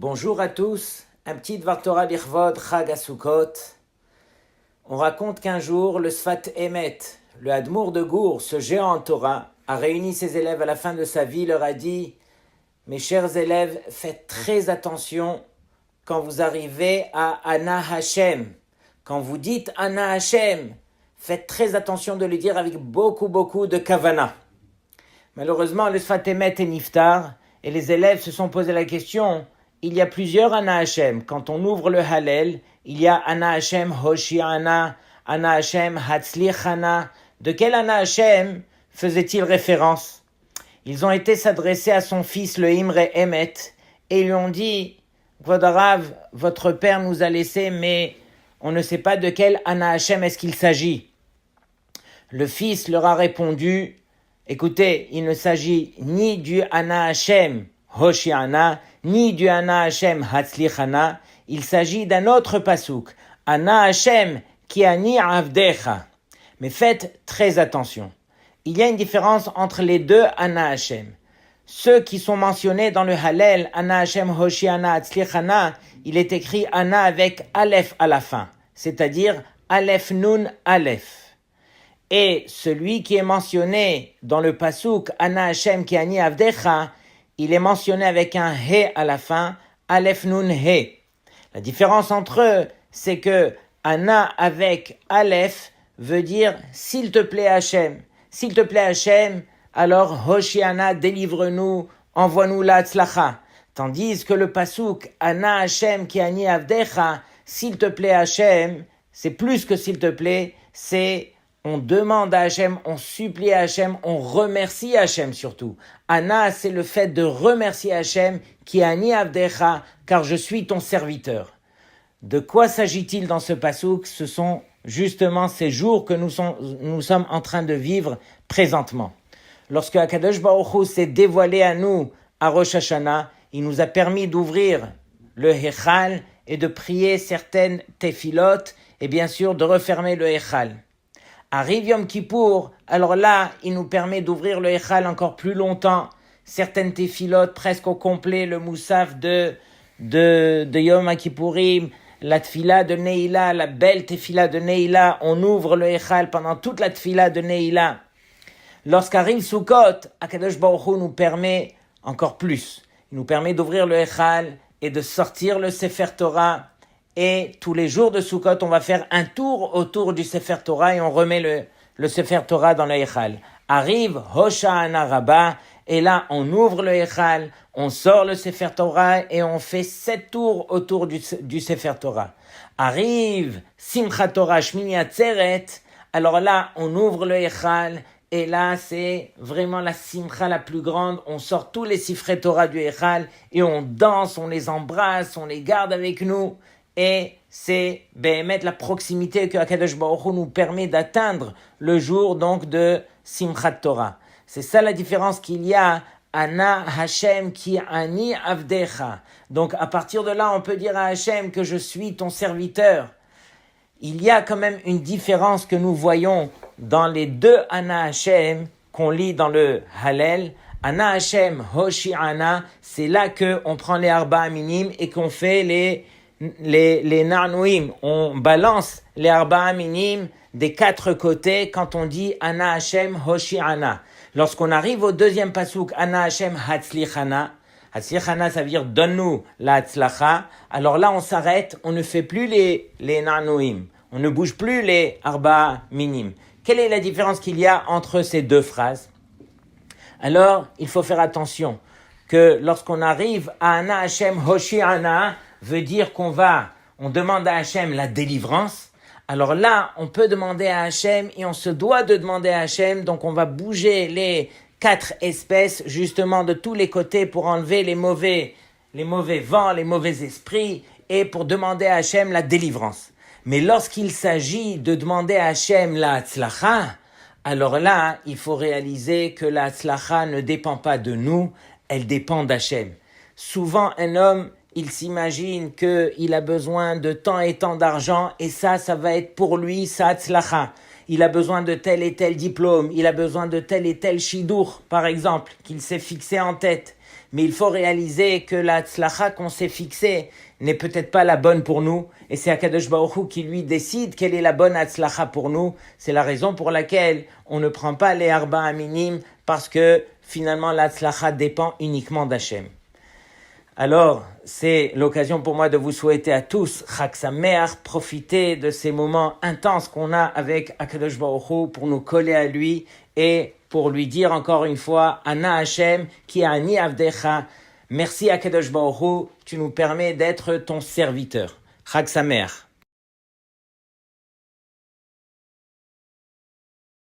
Bonjour à tous, un petit Dvar Torah Lichvod Chag HaSukkot. On raconte qu'un jour, le Sfat Emet, le Hadmour de Gour, ce géant en Torah, a réuni ses élèves à la fin de sa vie, leur a dit « Mes chers élèves, faites très attention quand vous arrivez à Ana Hashem. Quand vous dites Ana Hashem, faites très attention de le dire avec beaucoup de kavana. » Malheureusement, le Sfat Emet est niftar, et les élèves se sont posé la question. Il y a plusieurs Ana Hashem. Quand on ouvre le Hallel, il y a Ana Hashem Hoshi'ana, Ana Hashem Hatzlichana. De quel Ana Hashem faisait-il référence? Ils ont été s'adresser à son fils le Imre Emet et ils lui ont dit « Vodarav, votre père nous a laissé, mais on ne sait pas de quel Ana Hashem est-ce qu'il s'agit. » Le fils leur a répondu « Écoutez, il ne s'agit ni du Ana Hashem Hoshi'ana, ni du Ana Hashem Hatzlichana, il s'agit d'un autre pasouk, Ana Hashem ki ani avdecha. Mais faites très attention. Il y a une différence entre les deux Ana Hashem. Ceux qui sont mentionnés dans le Hallel, Ana Hashem Hoshi'ana Hatzlichana, il est écrit Ana avec Aleph à la fin, c'est-à-dire Aleph Nun Aleph. Et celui qui est mentionné dans le pasouk Ana Hashem ki ani avdecha, il est mentionné avec un He à la fin, Aleph Nun He. La différence entre eux, c'est que Ana avec Aleph veut dire s'il te plaît Hachem. S'il te plaît Hachem, alors Hoshi'ana, délivre-nous, envoie-nous la tzlacha. Tandis que le pasouk Ana Hachem ki ani avdecha, s'il te plaît Hachem, c'est plus que s'il te plaît, c'est on demande à Hachem, on supplie à Hachem, on remercie Hachem surtout. Ana, c'est le fait de remercier Hachem, qui ani avdecha, car je suis ton serviteur. De quoi s'agit-il dans ce pasouk? Ce sont justement ces jours que nous sommes en train de vivre présentement. Lorsque Akadosh Baruch Hu s'est dévoilé à nous à Rosh Hashanah, il nous a permis d'ouvrir le Hechal et de prier certaines tefilot et bien sûr de refermer le Hechal. Arrive Yom Kippour, alors là, il nous permet d'ouvrir le Hechal encore plus longtemps. Certaines tefilot presque au complet, le moussaf de Yom Kippourim, la tefila de Neila, la belle tefila de Neila, on ouvre le Hechal pendant toute la tefila de Neila. Lorsqu'arrive Sukkot, Akadosh Baruch Hu nous permet encore plus. Il nous permet d'ouvrir le Hechal et de sortir le Sefer Torah. Et tous les jours de Sukkot, on va faire un tour autour du Sefer Torah et on remet le Sefer Torah dans le Hechal. Arrive Hosha'ana Rabbah et là on ouvre le Hechal, on sort le Sefer Torah et on fait 7 tours autour du Sefer Torah. Arrive Simchat Torah Shmini Atzeret, alors là on ouvre le Hechal et là c'est vraiment la simcha la plus grande. On sort tous les Sifrei Torah du Hechal et on danse, on les embrasse, on les garde avec nous. Et c'est mettre la proximité que Akadosh Baruch Hu nous permet d'atteindre le jour donc de Simchat Torah. C'est ça la différence qu'il y a Ana Hashem ki ani avdecha. Donc à partir de là, on peut dire à Hashem que je suis ton serviteur. Il y a quand même une différence que nous voyons dans les deux Ana Hashem qu'on lit dans le Hallel. Ana Hashem Hoshi'ana, c'est là que on prend les arba minim et qu'on fait les narnouim, on balance les arba minim des 4 côtés quand on dit Ana Hashem Hoshi'ana. Lorsqu'on arrive au deuxième pasouk, Ana Hashem Hatzlichana, Hatzlichana ça veut dire donne-nous la Hatzlacha, alors là on s'arrête, on ne fait plus les narnouim, on ne bouge plus les arba minim. Quelle est la différence qu'il y a entre ces deux phrases? Alors il faut faire attention que lorsqu'on arrive à Ana Hashem Hoshi'ana, veut dire on demande à Hachem la délivrance. Alors là, on peut demander à Hachem et on se doit de demander à Hachem. Donc on va bouger les 4 espèces justement de tous les côtés pour enlever les mauvais vents, les mauvais esprits et pour demander à Hachem la délivrance. Mais lorsqu'il s'agit de demander à Hachem la hatzlacha, alors là, il faut réaliser que la hatzlacha ne dépend pas de nous, elle dépend d'Hachem. Souvent, un homme, il s'imagine qu'il a besoin de tant et tant d'argent et ça va être pour lui sa hatzlacha. il a besoin de tel et tel diplôme, il a besoin de tel et tel shidur, par exemple, qu'il s'est fixé en tête. Mais il faut réaliser que la tzlacha qu'on s'est fixée n'est peut-être pas la bonne pour nous. Et c'est Akadosh Baruch Hu qui lui décide quelle est la bonne tzlacha pour nous. C'est la raison pour laquelle on ne prend pas les arba aminim, parce que finalement la tzlacha dépend uniquement d'Hachem. Alors, c'est l'occasion pour moi de vous souhaiter à tous Chag Sameach, profitez de ces moments intenses qu'on a avec Akadosh Baruch Hu pour nous coller à lui et pour lui dire encore une fois, Ana Hashem, ki ani avdecha, merci Akadosh Baruch Hu, tu nous permets d'être ton serviteur. Chag Sameach.